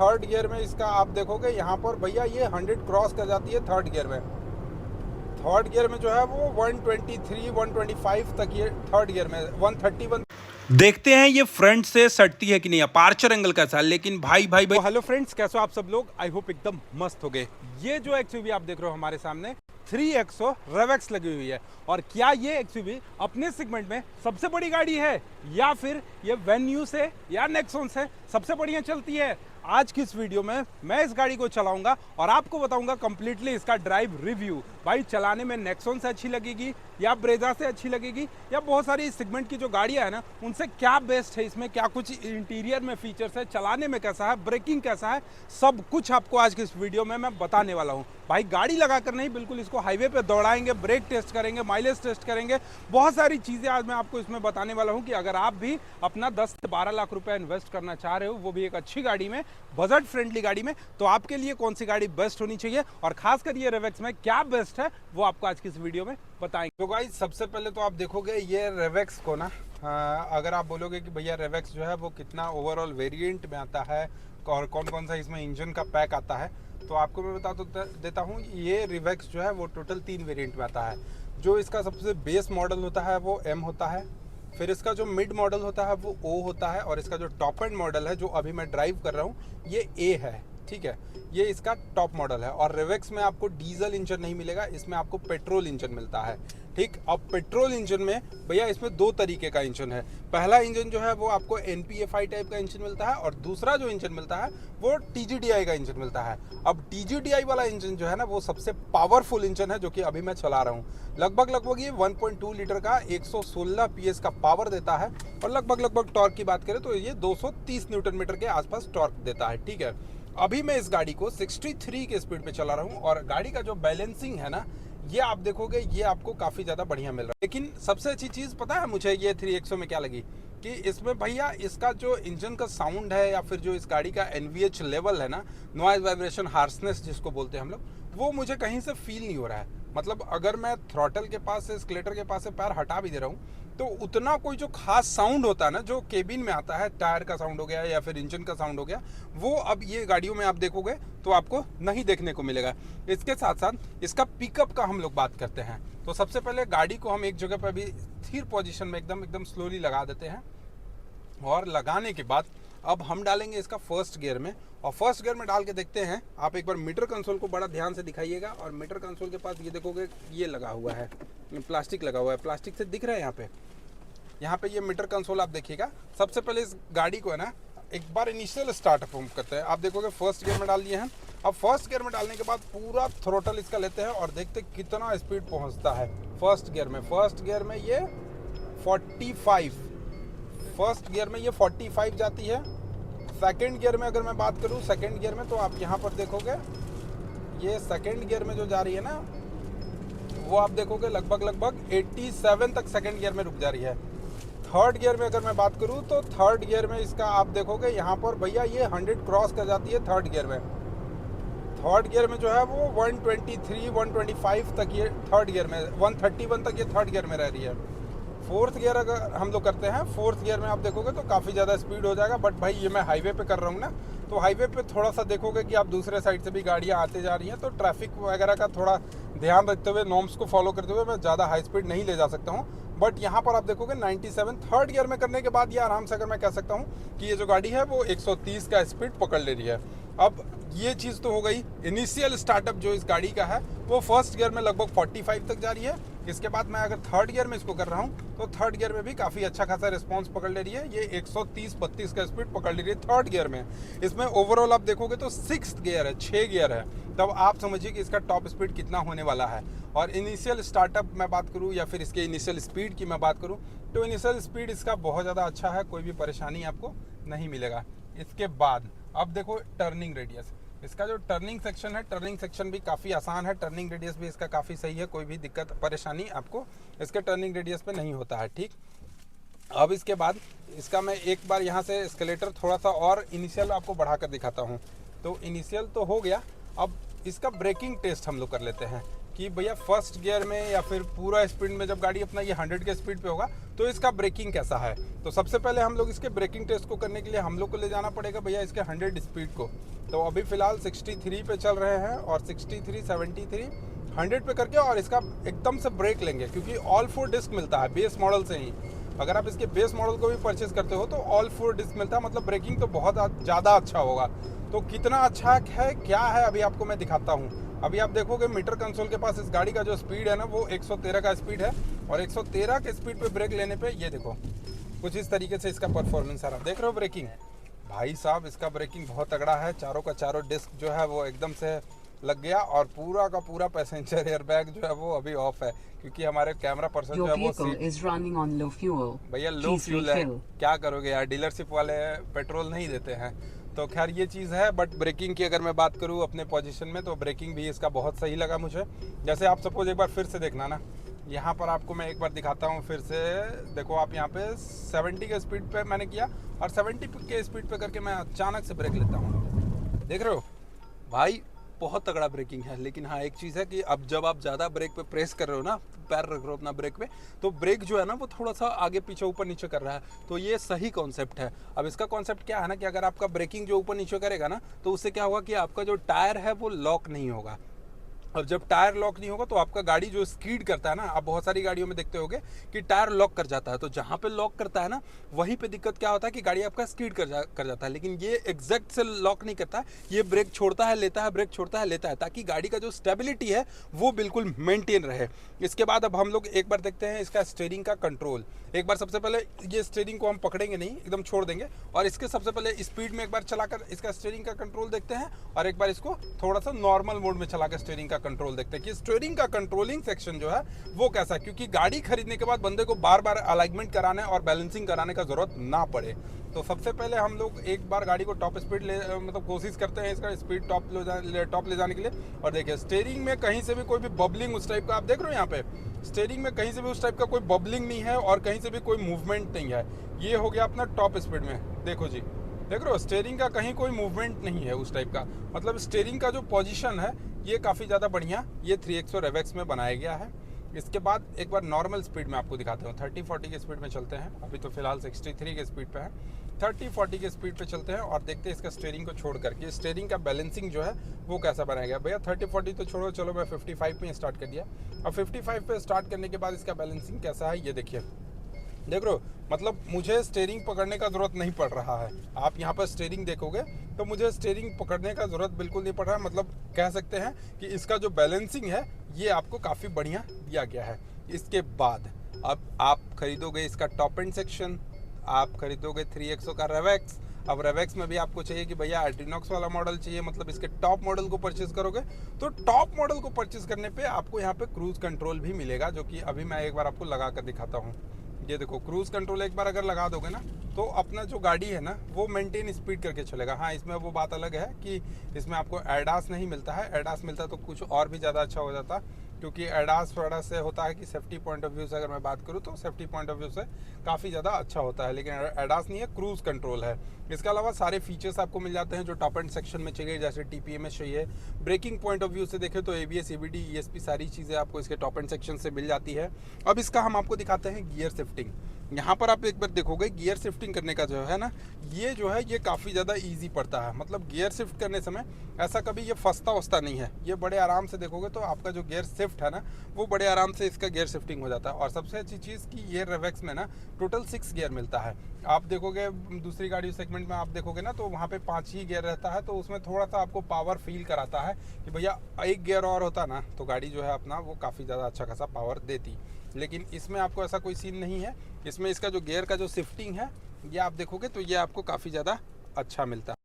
Third gear में इसका आप देखोगे यहाँ पर भैया ये 100 क्रॉस कर जाती है थर्ड गियर में। थर्ड गियर में जो है वो 123 125 तक ये थर्ड गियर में 131। देखते हैं ये फ्रंट से सटती है कि नहीं, अपार्चर एंगल कैसा है। लेकिन भाई भाई भाई हेलो फ्रेंड्स, कैसे हो आप सब लोग? आई होप एकदम मस्त हो गए। ये जो एक्सयूवी आप देख रहे हो हमारे सामने 3XO रेवेक्स लगी हुई है। और क्या ये एक्सयूवी अपने सेगमेंट में सबसे बड़ी गाड़ी है या फिर ये वेन्यू से या नेक्सॉन से सबसे बढ़िया चलती है? आज की इस वीडियो में मैं इस गाड़ी को चलाऊंगा और आपको बताऊंगा कंप्लीटली इसका ड्राइव रिव्यू। भाई चलाने में नेक्सॉन से अच्छी लगेगी या ब्रेजा से अच्छी लगेगी या बहुत सारी इस सेगमेंट की जो गाड़ियां है ना उनसे क्या बेस्ट है, इसमें क्या कुछ इंटीरियर में फीचर्स है, चलाने में कैसा है, ब्रेकिंग कैसा है, सब कुछ आपको आज की इस वीडियो में मैं बताने वाला हूं। भाई गाड़ी लगाकर नहीं, बिल्कुल इसको हाईवे पे दौड़ाएंगे, ब्रेक टेस्ट करेंगे, माइलेज टेस्ट करेंगे, बहुत सारी चीजें आज मैं आपको इसमें बताने वाला हूं कि अगर आप भी अपना 10 से 12 लाख रुपए इन्वेस्ट करना चाह रहे हो, वो भी एक अच्छी गाड़ी में, बजट फ्रेंडली गाड़ी में, तो आपके लिए कौन सी गाड़ी बेस्ट होनी चाहिए और खासकर ये रेवेक्स में क्या बेस्ट है वो आपको आज की इस वीडियो में बताएंगे। तो गाइस सबसे पहले तो आप देखोगे ये रेवेक्स को ना, अगर आप बोलोगे कि भैया रेवेक्स जो है वो कितना ओवरऑल वेरिएंट में आता है और कौन कौन सा इसमें इंजन का पैक आता है, तो आपको मैं बता देता हूँ। ये रेवेक्स जो है वो टोटल 3 वेरिएंट में आता है। जो इसका सबसे बेस मॉडल होता है वो M होता है, फिर इसका जो मिड मॉडल होता है वो O होता है, और इसका जो टॉप एंड मॉडल है जो अभी मैं ड्राइव कर रहा हूँ ये A है। ठीक है, ये इसका टॉप मॉडल है। और रेवेक्स में आपको डीजल इंजन नहीं मिलेगा, इसमें आपको पेट्रोल इंजन मिलता है। ठीक, अब पेट्रोल इंजन में भैया इसमें 2 तरीके का इंजन है। पहला इंजन जो है वो आपको NPFI टाइप का इंजन मिलता है और दूसरा जो इंजन मिलता है वो TGDI का इंजन मिलता है। अब TGDI वाला इंजन जो है ना वो सबसे पावरफुल इंजन है जो कि अभी मैं चला रहा हूँ। लगभग ये 1.2 लीटर का 116 PS का पावर देता है और लगभग टॉर्क की बात करें तो ये 230 न्यूटन मीटर के आसपास टॉर्क देता है। ठीक है, अभी मैं इस गाड़ी को 63 के स्पीड पे चला रहा हूँ और गाड़ी का जो बैलेंसिंग है ना ये आप देखोगे ये आपको काफ़ी ज़्यादा बढ़िया मिल रहा है। लेकिन सबसे अच्छी चीज़ पता है मुझे ये 3XO में क्या लगी कि इसमें भैया इसका जो इंजन का साउंड है या फिर जो इस गाड़ी का NVH लेवल है ना, नॉइज वाइब्रेशन हार्सनेस जिसको बोलते हैं हम लोग, वो मुझे कहीं से फील नहीं हो रहा है। मतलब अगर मैं थ्रॉटल के पास से, स्केलेटर के पास से पैर हटा भी दे रहा हूँ तो उतना कोई जो खास साउंड होता है ना जो केबिन में आता है, टायर का साउंड हो गया या फिर इंजन का साउंड हो गया, वो अब ये गाड़ियों में आप देखोगे तो आपको नहीं देखने को मिलेगा। इसके साथ साथ इसका पिकअप का हम लोग बात करते हैं तो सबसे पहले गाड़ी को हम एक जगह पर भी स्थिर पोजीशन में एकदम स्लोली लगा देते हैं और लगाने के बाद अब हम डालेंगे इसका फर्स्ट गियर में। और फर्स्ट गियर में डाल के देखते हैं। आप एक बार मीटर कंसोल को बड़ा ध्यान से दिखाइएगा और मीटर कंसोल के पास ये देखोगे ये लगा हुआ है, प्लास्टिक लगा हुआ है, प्लास्टिक से दिख रहा है यहाँ पे ये मीटर कंसोल आप देखिएगा। सबसे पहले इस गाड़ी को है ना एक बार इनिशियल स्टार्टअप हम करते हैं। आप देखोगे फर्स्ट गियर में डाल दिए हैं। अब फर्स्ट गियर में डालने के बाद पूरा थ्रोटल इसका लेते हैं और देखते कितना स्पीड पहुँचता है फर्स्ट गियर में। फर्स्ट गियर में ये 45, फर्स्ट गियर में ये 45 जाती है। सेकंड गियर में अगर मैं बात करूँ, सेकंड गियर में तो आप यहाँ पर देखोगे ये सेकंड गियर में जो जा रही है ना वो आप देखोगे लगभग 87 तक सेकंड गियर में रुक जा रही है। थर्ड गियर में अगर मैं बात करूँ तो थर्ड गियर में इसका आप देखोगे यहाँ पर भैया ये 100 क्रॉस कर जाती है थर्ड गियर में। थर्ड गियर में जो है वो 123 125 तक ये थर्ड गियर में, 131 तक ये थर्ड गियर में रह रही है। फोर्थ गियर अगर हम लोग करते हैं, फोर्थ गियर में आप देखोगे तो काफ़ी ज़्यादा स्पीड हो जाएगा। बट भाई ये मैं हाईवे पे कर रहा हूँ ना, तो हाईवे पे थोड़ा सा देखोगे कि आप दूसरे साइड से भी गाड़ियाँ आते जा रही हैं, तो ट्रैफिक वगैरह का थोड़ा ध्यान रखते हुए, नॉर्म्स को फॉलो करते हुए मैं ज़्यादा हाई स्पीड नहीं ले जा सकता हूँ। बट यहाँ पर आप देखोगे 97 थर्ड गियर में करने के बाद ये आराम से अगर मैं कह सकता हूँ कि ये जो गाड़ी है वो 130 का स्पीड पकड़ ले रही है। अब ये चीज़ तो हो गई। इनिशियल स्टार्टअप जो इस गाड़ी का है वो फर्स्ट गियर में लगभग 45 तक जा रही है। इसके बाद मैं अगर थर्ड गियर में इसको कर रहा हूँ तो थर्ड गियर में भी काफ़ी अच्छा खासा रिस्पांस पकड़ ले रही है। ये 130-32 का स्पीड पकड़ ले रही है थर्ड गियर में। इसमें ओवरऑल आप देखोगे तो 6th गियर है, 6 गियर है। तब आप समझिए कि इसका टॉप स्पीड कितना होने वाला है। और इनिशियल स्टार्टअप मैं बात करूँ या फिर इसके इनिशियल स्पीड की मैं बात करूँ तो इनिशियल स्पीड इसका बहुत ज़्यादा अच्छा है, कोई भी परेशानी आपको नहीं मिलेगा। इसके बाद अब देखो टर्निंग रेडियस, इसका जो टर्निंग सेक्शन है, टर्निंग सेक्शन भी काफ़ी आसान है, टर्निंग रेडियस भी इसका काफ़ी सही है, कोई भी दिक्कत परेशानी आपको इसके टर्निंग रेडियस पे नहीं होता है। ठीक, अब इसके बाद इसका मैं एक बार यहाँ से एस्केलेटर थोड़ा सा और इनिशियल आपको बढ़ा कर दिखाता हूँ। तो इनिशियल तो हो गया, अब इसका ब्रेकिंग टेस्ट हम लोग कर लेते हैं कि भैया फर्स्ट गियर में या फिर पूरा स्पीड में जब गाड़ी अपना ये 100 के स्पीड पे होगा तो इसका ब्रेकिंग कैसा है। तो सबसे पहले हम लोग इसके ब्रेकिंग टेस्ट को करने के लिए हम लोग को ले जाना पड़ेगा भैया इसके 100 स्पीड को। तो अभी फ़िलहाल 63 पे चल रहे हैं और 63, 73, 100 पे करके और इसका एकदम से ब्रेक लेंगे, क्योंकि ऑल 4 डिस्क मिलता है बेस मॉडल से ही। अगर आप इसके बेस मॉडल को भी परचेज करते हो तो ऑल 4 डिस्क मिलता है, मतलब ब्रेकिंग तो बहुत ज़्यादा अच्छा होगा। तो कितना अच्छा है क्या है अभी आपको मैं दिखाता हूँ। अभी आप देखोगे मीटर कंसोल के पास इस गाड़ी का जो स्पीड है ना वो 113 का स्पीड है, और 113 के स्पीड पे ब्रेक लेने पे ये देखो कुछ इस तरीके से इसका परफॉर्मेंस आ रहा है। देख रहे हो ब्रेकिंग, भाई साहब इसका ब्रेकिंग बहुत तगड़ा है। चारों का चारों डिस्क जो है वो एकदम से लग गया, और पूरा का पूरा पैसेंजर एयरबैग जो है वो अभी ऑफ है, क्योंकि हमारे कैमरा पर्सन जो है वो भैया लो फ्यूल है। क्या करोगे यार, डीलरशिप वाले पेट्रोल नहीं देते हैं। तो खैर ये चीज़ है। बट ब्रेकिंग की अगर मैं बात करूँ अपने पोजीशन में तो ब्रेकिंग भी इसका बहुत सही लगा मुझे। जैसे आप सपोज एक बार फिर से देखना ना, यहाँ पर आपको मैं एक बार दिखाता हूँ फिर से। देखो आप यहाँ पे 70 के स्पीड पे मैंने किया और 70 के स्पीड पे करके मैं अचानक से ब्रेक लेता हूँ। देख रहे हो भाई, बहुत तगड़ा ब्रेकिंग है। लेकिन हाँ एक चीज़ है कि अब जब आप ज़्यादा ब्रेक पे प्रेस कर रहे हो ना, पैर रख रहे हो अपना ब्रेक पे, तो ब्रेक जो है ना वो थोड़ा सा आगे पीछे ऊपर नीचे कर रहा है। तो ये सही कॉन्सेप्ट है। अब इसका कॉन्सेप्ट क्या है ना कि अगर आपका ब्रेकिंग जो ऊपर नीचे करेगा ना तो उससे क्या होगा कि आपका जो टायर है वो लॉक नहीं होगा। अब जब टायर लॉक नहीं होगा तो आपका गाड़ी जो स्कीड करता है ना, आप बहुत सारी गाड़ियों में देखते होगे कि टायर लॉक कर जाता है। तो जहाँ पे लॉक करता है ना वहीं पे दिक्कत क्या होता है कि गाड़ी आपका स्कीड कर जाता है। लेकिन ये एग्जैक्ट से लॉक नहीं करता है, ये ब्रेक छोड़ता है लेता है, ब्रेक छोड़ता है लेता है, ताकि गाड़ी का जो स्टेबिलिटी है वो बिल्कुल मेंटेन रहे। इसके बाद अब हम लोग एक बार देखते हैं इसका स्टीयरिंग का कंट्रोल। एक बार सबसे पहले ये स्टीयरिंग को हम पकड़ेंगे नहीं, एकदम छोड़ देंगे, और इसके सबसे पहले स्पीड में एक बार चलाकर इसका स्टीयरिंग का कंट्रोल देखते हैं, और एक बार इसको थोड़ा सा नॉर्मल मोड में चलाकर स्टीयरिंग का कंट्रोल देखते हैं कि स्टीयरिंग का कंट्रोलिंग सेक्शन जो है वो कैसा है। क्योंकि गाड़ी खरीदने के बाद बंदे को बार बार अलाइनमेंट कराने और बैलेंसिंग कराने का जरूरत ना पड़े। तो सबसे पहले हम लोग एक बार गाड़ी को टॉप स्पीड मतलब कोशिश करते हैं इसका स्पीड टॉप ले जाने के लिए। और देखिए स्टीयरिंग में कहीं से भी कोई भी बबलिंग उस टाइप का आप देख रहे हो, यहाँ पे स्टीयरिंग में कहीं से भी उस टाइप का कोई बबलिंग नहीं है और कहीं से भी कोई मूवमेंट नहीं है। ये हो गया अपना टॉप स्पीड में। देखो जी, देख रहे हो स्टीयरिंग का कहीं कोई मूवमेंट नहीं है उस टाइप का। मतलब स्टीयरिंग का जो पोजीशन है ये काफ़ी ज़्यादा बढ़िया ये 3XO रेवेक्स में बनाया गया है। इसके बाद एक बार नॉर्मल स्पीड में आपको दिखाते हैं, 30-40 के स्पीड में चलते हैं। अभी तो फिलहाल 63 के स्पीड पे है, 30-40 के स्पीड पे चलते हैं और देखते हैं इसका स्टीयरिंग को छोड़ करके स्टीयरिंग का बैलेंसिंग जो है वो कैसा बनाया गया। भैया 30-40 तो छोड़ो, चलो मैं 55 पे स्टार्ट कर दिया। अब 55 पे स्टार्ट करने के बाद इसका बैलेंसिंग कैसा है ये देखिए। देख रहे हो, मतलब मुझे स्टीयरिंग पकड़ने का ज़रूरत नहीं पड़ रहा है। आप यहाँ पर स्टीयरिंग देखोगे तो मुझे स्टीयरिंग पकड़ने का ज़रूरत बिल्कुल नहीं पड़ रहा है। मतलब कह सकते हैं कि इसका जो बैलेंसिंग है ये आपको काफ़ी बढ़िया दिया गया है। इसके बाद अब आप खरीदोगे इसका टॉप एंड सेक्शन, आप खरीदोगे 3XO का रेवेक्स। अब रेवेक्स में भी आपको चाहिए कि भैया आर्टिनॉक्स वाला मॉडल चाहिए, मतलब इसके टॉप मॉडल को परचेज करोगे तो टॉप मॉडल को परचेज करने पे आपको यहाँ पे क्रूज कंट्रोल भी मिलेगा, जो कि अभी मैं एक बार आपको लगा कर दिखाता हूँ। ये देखो क्रूज कंट्रोल एक बार अगर लगा दोगे ना तो अपना जो गाड़ी है ना वो मेंटेन स्पीड करके चलेगा। हाँ इसमें वो बात अलग है कि इसमें आपको एडास नहीं मिलता है, एडास मिलता तो कुछ और भी ज़्यादा अच्छा हो जाता, क्योंकि एडास से होता है कि सेफ्टी पॉइंट ऑफ व्यू से अगर मैं बात करूँ तो सेफ्टी पॉइंट ऑफ व्यू से काफ़ी ज़्यादा अच्छा होता है। लेकिन एडास नहीं है, क्रूज कंट्रोल है। इसके अलावा सारे फीचर्स आपको मिल जाते हैं जो टॉप एंड सेक्शन में चाहिए, जैसे TPMS चाहिए। ब्रेकिंग पॉइंट ऑफ व्यू से देखें तो ABS, ABD, ESP सारी चीज़ें आपको इसके टॉप एंड सेक्शन से मिल जाती है। अब इसका हम आपको दिखाते हैं गियर शिफ्टिंग। यहाँ पर आप एक बार देखोगे गियर शिफ्टिंग करने का जो है ना ये जो है ये काफ़ी ज़्यादा इजी पड़ता है। मतलब गियर शिफ्ट करने समय ऐसा कभी ये फंसता नहीं है, ये बड़े आराम से देखोगे तो आपका जो गियर शिफ्ट है ना वो बड़े आराम से इसका गियर शिफ्टिंग हो जाता है। और सबसे अच्छी चीज़ कि ये रेवेक्स में ना टोटल 6 गियर मिलता है। आप देखोगे दूसरी गाड़ी सेगमेंट में आप देखोगे ना तो वहाँ पे 5 ही गियर रहता है, तो उसमें थोड़ा सा आपको पावर फील कराता है कि भैया एक गियर और होता ना तो गाड़ी जो है अपना वो काफ़ी ज़्यादा अच्छा खासा पावर देती। लेकिन इसमें आपको ऐसा कोई सीन नहीं है। इसमें इसका जो गियर का जो शिफ्टिंग है ये आप देखोगे तो ये आपको काफ़ी ज़्यादा अच्छा मिलता है।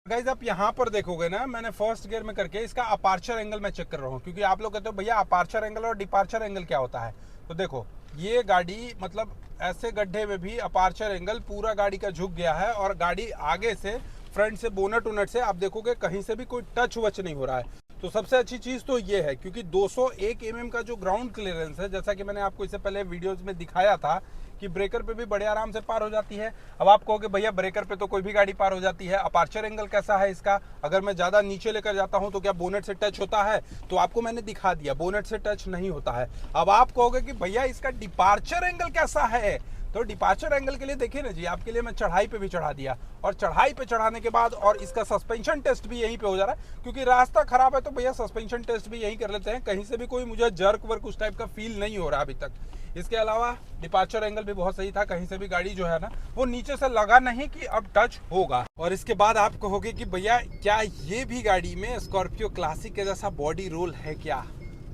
गाइज आप यहाँ पर देखोगे ना मैंने फर्स्ट गियर में करके इसका अपार्चर एंगल मैं चेक कर रहा हूँ, क्योंकि आप लोग कहते हो भैया अपार्चर एंगल और डिपार्चर एंगल क्या होता है। तो देखो ये गाड़ी मतलब ऐसे गड्ढे में भी अपार्चर एंगल पूरा गाड़ी का झुक गया है, और गाड़ी आगे से फ्रंट से बोनट उनट से आप देखोगे कहीं से भी कोई टच वच नहीं हो रहा है। तो सबसे अच्छी चीज़ तो ये है क्योंकि 201 mm का जो ग्राउंड क्लियरेंस है, जैसा कि मैंने आपको इससे पहले वीडियोस में दिखाया था कि ब्रेकर पे भी बड़े आराम से पार हो जाती है। अब आप कहोगे भैया ब्रेकर पे तो कोई भी गाड़ी पार हो जाती है, अपार्चर एंगल कैसा है इसका, अगर मैं ज़्यादा नीचे लेकर जाता हूं तो क्या बोनेट से टच होता है, तो आपको मैंने दिखा दिया बोनेट से टच नहीं होता है। अब आप कहोगे कि भैया इसका डिपार्चर एंगल कैसा है, तो डिपार्चर एंगल के लिए देखिए ना जी, आपके लिए मैं चढ़ाई पे भी चढ़ा दिया, और चढ़ाई पे चढ़ाने के बाद और इसका सस्पेंशन टेस्ट भी यहीं पे हो जा रहा है, क्योंकि रास्ता खराब है तो भैया सस्पेंशन टेस्ट भी यहीं कर लेते हैं। कहीं से भी कोई मुझे जर्क वर्क उस टाइप का फील नहीं हो रहा अभी तक। इसके अलावा डिपार्चर एंगल भी बहुत सही था, कहीं से भी गाड़ी जो है ना वो नीचे से लगा नहीं कि अब टच होगा। और इसके बाद आप कहोगे कि भैया क्या ये भी गाड़ी में स्कॉर्पियो क्लासिक के जैसा बॉडी रोल है क्या,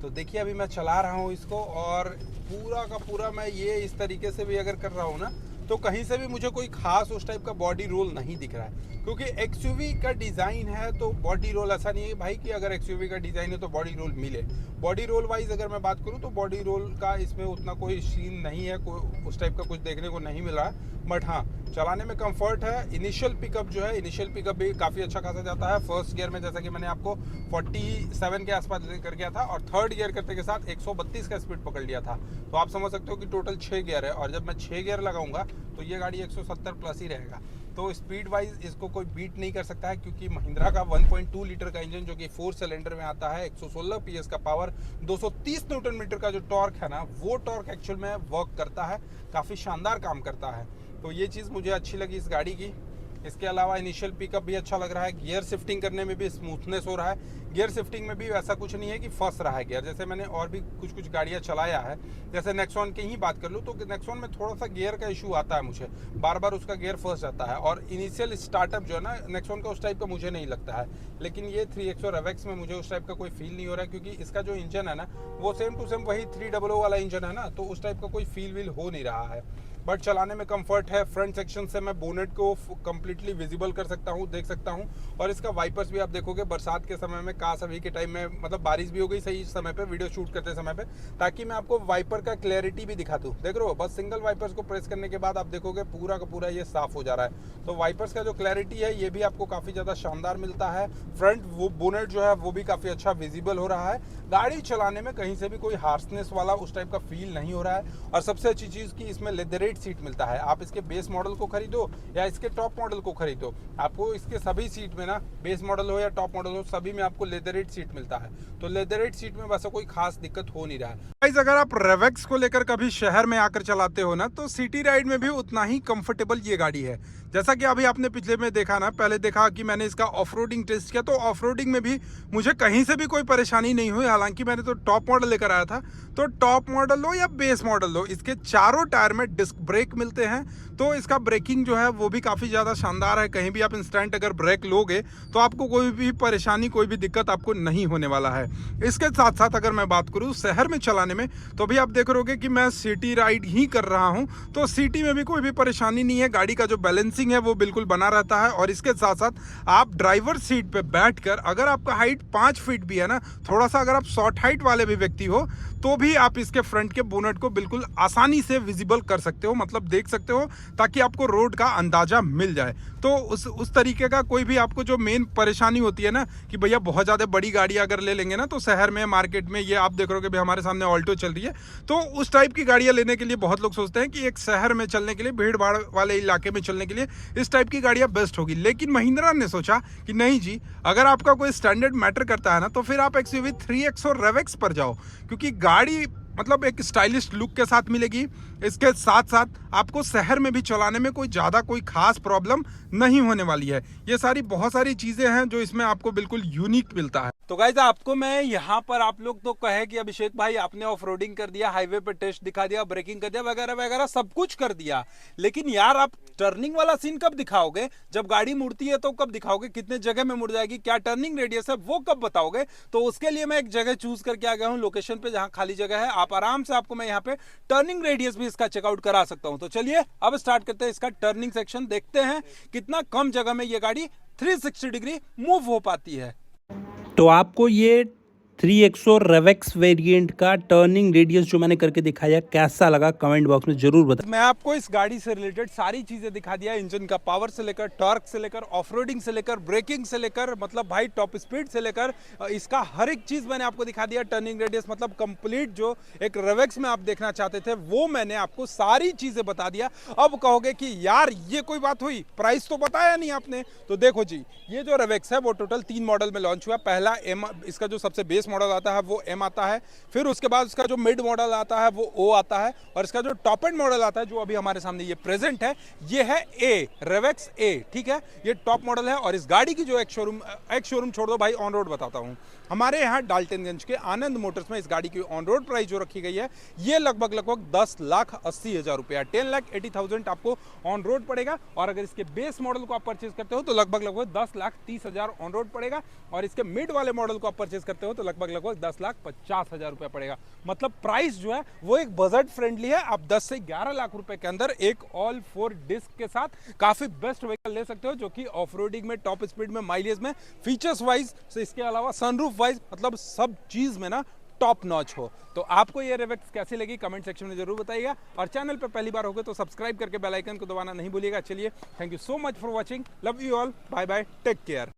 तो देखिए अभी मैं चला रहा हूँ इसको, और पूरा का पूरा मैं ये इस तरीके से भी अगर कर रहा हूँ ना, तो कहीं से भी मुझे कोई खास उस टाइप का बॉडी रोल नहीं दिख रहा है। क्योंकि एक्सयूवी का डिज़ाइन है तो बॉडी रोल ऐसा नहीं है भाई कि अगर एक्सयूवी का डिज़ाइन है तो बॉडी रोल मिले। बॉडी रोल वाइज अगर मैं बात करूँ तो बॉडी रोल का इसमें उतना कोई सीन नहीं है, कोई उस टाइप का कुछ देखने को नहीं मिला है। बट हाँ, चलाने में कंफर्ट है। इनिशियल पिकअप जो है, इनिशियल पिकअप भी काफ़ी अच्छा खासा जाता है। फर्स्ट गियर में जैसा कि मैंने आपको 47 के आसपास कर गया था, और थर्ड गियर करते के साथ 132 का स्पीड पकड़ लिया था। तो आप समझ सकते हो कि टोटल 6 गियर है, और जब मैं 6 गियर लगाऊंगा तो ये गाड़ी 170 प्लस ही रहेगा। तो स्पीड वाइज इसको कोई बीट नहीं कर सकता है, क्योंकि महिंद्रा का 1.2 लीटर का इंजन जो कि 4 सिलेंडर में आता है, 116 पीएस का पावर, 230 न्यूटन मीटर का जो टॉर्क है ना, वो टॉर्क एक्चुअल में वर्क करता है, काफ़ी शानदार काम करता है। तो ये चीज़ मुझे अच्छी लगी इस गाड़ी की। इसके अलावा इनिशियल पिकअप भी अच्छा लग रहा है, गियर शिफ्टिंग करने में भी स्मूथनेस हो रहा है। गियर शिफ्टिंग में भी ऐसा कुछ नहीं है कि फंस रहा है गियर, जैसे मैंने और भी कुछ गाड़ियाँ चलाया है, जैसे नेक्सॉन की ही बात कर लूँ तो नेक्सॉन में थोड़ा सा गियर का इशू आता है, मुझे बार बार उसका गियर फंस जाता है। और इनिशियल स्टार्टअप जो है ना नेक्सॉन का, उस टाइप का मुझे नहीं लगता है। लेकिन ये 3XO रेवेक्स में मुझे उस टाइप का कोई फील नहीं हो रहा है, क्योंकि इसका जो इंजन है ना वो सेम टू सेम वही 300 वाला इंजन है ना, तो उस टाइप का कोई फील वील हो नहीं रहा है। बट चलाने में कंफर्ट है। फ्रंट सेक्शन से मैं बोनेट को कंप्लीटली विजिबल कर सकता हूँ, देख सकता हूँ। और इसका वाइपर्स भी आप देखोगे बरसात के समय में, काश अभी के टाइम में मतलब बारिश भी हो गई सही समय पे, वीडियो शूट करते समय पे, ताकि मैं आपको वाइपर का क्लैरिटी भी दिखा दूँ। देख रहे हो, बस सिंगल वाइपर्स को प्रेस करने के बाद आप देखोगे पूरा का पूरा ये साफ हो जा रहा है। तो वाइपर्स का जो क्लैरिटी है ये भी आपको काफ़ी ज़्यादा शानदार मिलता है। फ्रंट वो बोनेट जो है वो भी काफ़ी अच्छा विजिबल हो रहा है। गाड़ी चलाने में कहीं से भी कोई हार्शनेस वाला उस टाइप का फील नहीं हो रहा है। और सबसे अच्छी चीज़ की इसमें लेदरेट सीट मिलता है। आप इसके बेस मॉडल को खरीदो या इसके टॉप मॉडल को खरीदो, आपको इसके सभी सीट में ना, बेस मॉडल हो या टॉप मॉडल हो, सभी में आपको लेदरेट सीट मिलता है। तो लेदरेट सीट में वैसा कोई खास दिक्कत हो नहीं रहा है। गाइस, अगर आप रेवेक्स को लेकर कभी शहर में आकर चलाते हो ना, तो सिटी राइड में भी उतना ही कंफर्टेबल ये गाड़ी है। जैसा कि अभी आपने पिछले में देखा ना, पहले देखा कि मैंने इसका ऑफरोडिंग टेस्ट किया, तो ऑफरोडिंग में भी मुझे कहीं से भी कोई परेशानी नहीं हुई। हालांकि मैंने तो टॉप मॉडल लेकर आया था, तो टॉप मॉडल लो या बेस मॉडल लो, इसके चारों टायर में डिस्क ब्रेक मिलते हैं। तो इसका ब्रेकिंग जो है वो भी काफ़ी ज़्यादा शानदार है। कहीं भी आप इंस्टेंट अगर ब्रेक लोगे तो आपको कोई भी परेशानी, कोई भी दिक्कत आपको नहीं होने वाला है। इसके साथ साथ अगर मैं बात करूँ शहर में चलाने में, तो भी आप देख रहोगे कि मैं सिटी राइड ही कर रहा हूँ, तो सिटी में भी कोई भी परेशानी नहीं है। गाड़ी का जो बैलेंसिंग है वो बिल्कुल बना रहता है। और इसके साथ साथ आप ड्राइवर सीट पे बैठकर, अगर आपका हाइट 5 फीट भी है ना, थोड़ा सा अगर आप शॉर्ट हाइट वाले भी व्यक्ति हो, तो भी आप इसके फ्रंट के बोनेट को बिल्कुल आसानी से विजिबल कर सकते हो, मतलब देख सकते हो, ताकि आपको रोड का अंदाजा मिल जाए। तो उस तरीके का कोई भी आपको जो मेन परेशानी होती है ना कि भैया बहुत ज़्यादा बड़ी गाड़ी अगर ले लेंगे ना, तो शहर में मार्केट में, ये आप देख रहे हो कि हमारे सामने ऑल्टो चल रही है, तो उस टाइप की गाड़ियाँ लेने के लिए बहुत लोग सोचते हैं कि एक शहर में चलने के लिए, भीड़ भाड़ वाले इलाके में चलने के लिए इस टाइप की गाड़ियाँ बेस्ट होगी। लेकिन महिंद्रा ने सोचा कि नहीं जी, अगर आपका कोई स्टैंडर्ड मैटर करता है ना, तो फिर आप XUV 3XO रेवेक्स पर जाओ, क्योंकि गाड़ी मतलब एक स्टाइलिश लुक के साथ मिलेगी। इसके साथ साथ आपको शहर में भी चलाने में कोई ज़्यादा कोई खास प्रॉब्लम नहीं होने वाली है। ये सारी बहुत सारी चीज़ें हैं जो इसमें आपको बिल्कुल यूनिक मिलता है। तो गाइस, आपको मैं यहाँ पर, आप लोग तो कहे कि अभिषेक भाई आपने ऑफ रोडिंग कर दिया, हाईवे पे टेस्ट दिखा दिया, ब्रेकिंग कर दिया, वगैरह वगैरह सब कुछ कर दिया, लेकिन यार आप टर्निंग वाला सीन कब दिखाओगे? जब गाड़ी मुड़ती है तो कब दिखाओगे? कितने जगह में मुड़ जाएगी, क्या टर्निंग रेडियस है, वो कब बताओगे? तो उसके लिए मैं एक जगह चूज करके आ गया हूँ लोकेशन पे, जहाँ खाली जगह है। आप आराम से, आपको मैं यहाँ पे टर्निंग रेडियस भी इसका चेकआउट करा सकता हूँ। तो चलिए अब स्टार्ट करते हैं इसका टर्निंग सेक्शन, देखते हैं कितना कम जगह में ये गाड़ी 360 डिग्री मूव हो पाती है। तो आपको ये 3XO रेवेक्स वेरिएंट का टर्निंग रेडियस जो मैंने करके दिखाया, कैसा लगा कमेंट बॉक्स में जरूर बताएं। मैं आपको इस गाड़ी से रिलेटेड सारी चीजें दिखा दिया, इंजन का पावर से लेकर, टॉर्क से लेकर, ऑफरोडिंग से लेकर, ब्रेकिंग से लेकर, मतलब भाई टॉप स्पीड से लेकर इसका हर एक चीज मैंने आपको दिखा दिया। टर्निंग रेडियस मतलब कंप्लीट जो एक रेवेक्स में आप देखना चाहते थे वो मैंने आपको सारी चीजें बता दिया। अब कहोगे कि यार ये कोई बात हुई, प्राइस तो बताया नहीं आपने। तो देखो जी, ये जो रेवेक्स है वो टोटल 3 मॉडल में लॉन्च हुआ। पहला एम, इसका जो सबसे बेस मॉडल आता है वो एम आता है, फिर उसके बाद उसका जो मिड मॉडल आता है वो ओ आता है, और इसका जो टॉप एंड मॉडल आता है जो अभी हमारे सामने ये प्रेजेंट है ये है ए, रेवेक्स ए। ठीक है, ये टॉप मॉडल है। और इस गाड़ी की जो एक शोरूम छोड़ दो भाई, ऑन रोड बताता हूं। हमारे यहाँ डाल्टनगंज के आनंद मोटर्स में इस गाड़ी की ऑन रोड प्राइस जो रखी गई है ये लगभग 10,80,000 रुपया, 10,80,000 आपको ऑन रोड पड़ेगा। और अगर इसके बेस मॉडल को आप परचेज करते हो तो लगभग 10,30,000 ऑन रोड पड़ेगा, और इसके मिड वाले मॉडल को आप परचेज करते हो तो लगभग 10,50,000 रुपया पड़ेगा। मतलब प्राइस जो है वो एक बजट फ्रेंडली है। आप 10 से 11 लाख रुपए के अंदर एक ऑल 4 डिस्क के साथ काफी बेस्ट व्हीकल ले सकते हो, जो कि ऑफ रोडिंग में, टॉप स्पीड में, माइलेज में, फीचर्स वाइज से, इसके अलावा सनरूफ वाइज, मतलब सब चीज में ना टॉप नॉच हो। तो आपको ये रेवेक्स कैसी लगी कमेंट सेक्शन में जरूर बताइएगा, और चैनल पे पहली बार होगे तो सब्सक्राइब करके बेल आइकन को दबाना नहीं भूलिएगा। चलिए, thank you so much for watching, love you all, bye bye, take care.